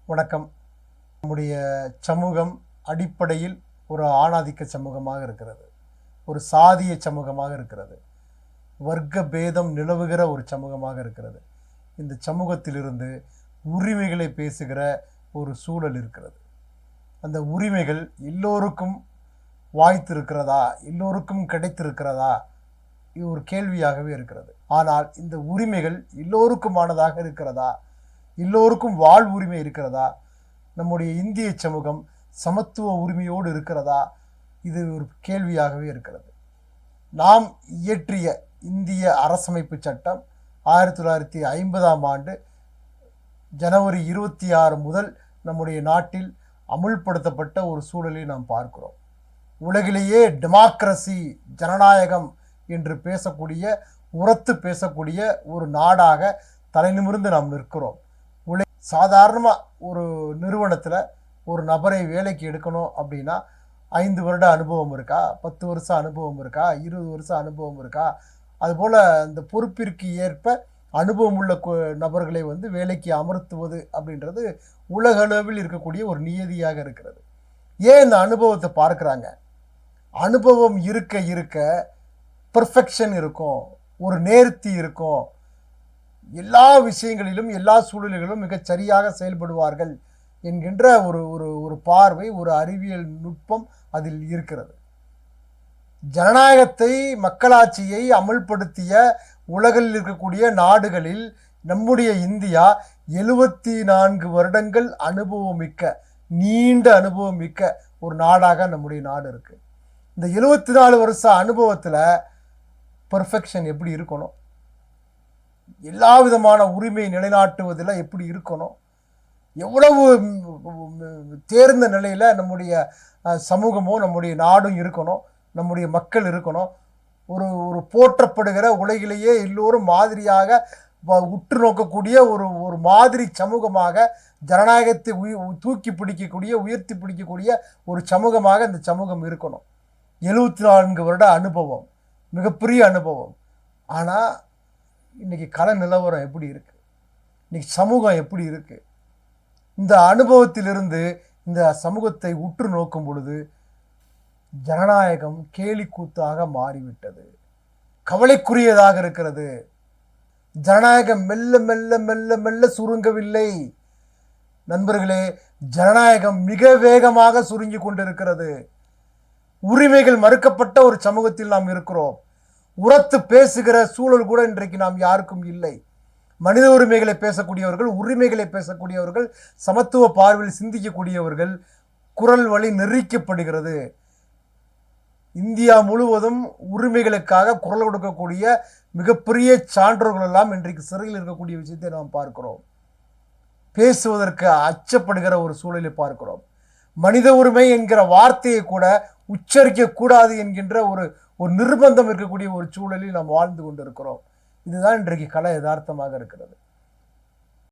வணக்கம். நம்முடைய சமூகம் அடிப்படையில் ஒரு ஆணாதிக்க சமூகமாக இருக்கிறது. ஒரு சாதிய சமூகமாக இருக்கிறது. வர்க்க பேதம் நிலவுகிற ஒரு சமூகமாக இருக்கிறது. இந்த சமூகத்திலிருந்து உரிமைகளை பேசுகிற ஒரு சூழல் இருக்கிறது. அந்த உரிமைகள் எல்லோருக்கும் வாய்த்திருக்கிறதா, எல்லோருக்கும் கிடைத்திருக்கிறதா, இது ஒரு கேள்வியாகவே இருக்கிறது. ஆனால் இந்த உரிமைகள் எல்லோருக்குமானதாக இருக்கிறதா, எல்லோருக்கும் வாழ்வுரிமை இருக்கிறதா, நம்முடைய இந்திய சமூகம் சமத்துவ உரிமையோடு இருக்கிறதா, இது ஒரு கேள்வியாகவே இருக்கிறது. நாம் இயற்றிய இந்திய அரசமைப்பு சட்டம் 1950ஆம் ஆண்டு ஜனவரி 26 முதல் நம்முடைய நாட்டில் அமுல்படுத்தப்பட்ட ஒரு சூழலை நாம் பார்க்கிறோம். உலகிலேயே டெமோக்ரசி, ஜனநாயகம் என்று பேசக்கூடிய, உரத்து பேசக்கூடிய ஒரு நாடாக தலைநிமிர்ந்து நாம் நிற்கிறோம். சாதாரணமாக ஒரு நிறுவனத்தில் ஒரு நபரை வேலைக்கு எடுக்கணும் அப்படின்னா 5 வருட அனுபவம் இருக்கா, 10 வருஷம் அனுபவம் இருக்கா, 20 வருஷம் அனுபவம் இருக்கா, அதுபோல் அந்த பொறுப்பிற்கு ஏற்ப அனுபவம் உள்ள நபர்களை வேலைக்கு அமர்த்துவது அப்படின்றது உலகளவில் இருக்கக்கூடிய ஒரு நியதியாக இருக்கிறது. ஏன் இந்த அனுபவத்தை பார்க்குறாங்க? அனுபவம் இருக்க இருக்க பெர்ஃபெக்ஷன் இருக்கும், ஒரு நேர்த்தி இருக்கும், எல்லா விஷயங்களிலும் எல்லா சூழல்களிலும் மிகச் சரியாக செயல்படுவார்கள் என்கின்ற ஒரு ஒரு ஒரு பார்வை, ஒரு அறிவியல் நுட்பம் அதில் இருக்கிறது. ஜனநாயகத்தை, மக்களாட்சியை அமல்படுத்திய உலகில் இருக்கக்கூடிய நாடுகளில் நம்முடைய இந்தியா 74 வருடங்கள் அனுபவம் மிக்க, நீண்ட அனுபவம் மிக்க ஒரு நாடாக நம்முடைய நாடு இருக்கு. இந்த 74 வருஷ அனுபவத்தில் பெர்ஃபெக்ஷன் எப்படி இருக்கணும், எல்லா விதமான உரிமையை நிலைநாட்டுவதில் எப்படி இருக்கணும், எவ்வளவு தேர்ந்த நிலையில் நம்முடைய சமூகமும் நம்முடைய நாடும் இருக்கணும், நம்முடைய மக்கள் இருக்கணும், ஒரு ஒரு போற்றப்படுகிற, உலகிலேயே எல்லோரும் மாதிரியாக உற்று நோக்கக்கூடிய ஒரு ஒரு மாதிரி சமூகமாக, ஜனநாயகத்தை தூக்கி பிடிக்கக்கூடிய, உயர்த்தி பிடிக்கக்கூடிய ஒரு சமூகமாக இந்த சமூகம் இருக்கணும். 74 வருட அனுபவம், மிகப்பெரிய அனுபவம். ஆனால் இன்றைக்கி கள நிலவரம் எப்படி இருக்குது, இன்றைக்கி சமூகம் எப்படி இருக்குது? இந்த அனுபவத்திலிருந்து இந்த சமூகத்தை உற்று நோக்கும் பொழுது ஜனநாயகம் கேலிக்கூத்தாக மாறிவிட்டது, கவலைக்குரியதாக இருக்கிறது. ஜனநாயகம் மெல்ல மெல்ல மெல்ல மெல்ல சுருங்கவில்லை நண்பர்களே, ஜனநாயகம் மிக வேகமாக சுருங்கி கொண்டிருக்கிறது. உரிமைகள் மறுக்கப்பட்ட ஒரு சமூகத்தில் நாம் இருக்கிறோம். உரத்து பேசுகிற சூழல் கூட இன்றைக்கு நாம் யாருக்கும் இல்லை. மனித உரிமைகளை பேசக்கூடியவர்கள், உரிமைகளை பேசக்கூடியவர்கள், சமத்துவ பார்வையில் சிந்திக்கக்கூடியவர்கள் குரல் வழி நெறிக்கப்படுகிறது. இந்தியா முழுவதும் உரிமைகளுக்காக குரல் கொடுக்கக்கூடிய மிகப்பெரிய சான்றோர்கள் எல்லாம் இன்றைக்கு சிறையில் இருக்கக்கூடிய விஷயத்தை நாம் பார்க்கிறோம். பேசுவதற்கு அச்சப்படுகிற ஒரு சூழலை பார்க்கிறோம். மனித உரிமை என்கிற வார்த்தையை கூட உச்சரிக்க கூடாது என்கின்ற ஒரு ஒரு நிர்பந்தம் இருக்கக்கூடிய ஒரு சூழலில் நாம் வாழ்ந்து கொண்டிருக்கிறோம். இதுதான் இன்றைக்கு கள யதார்த்தமாக இருக்கிறது.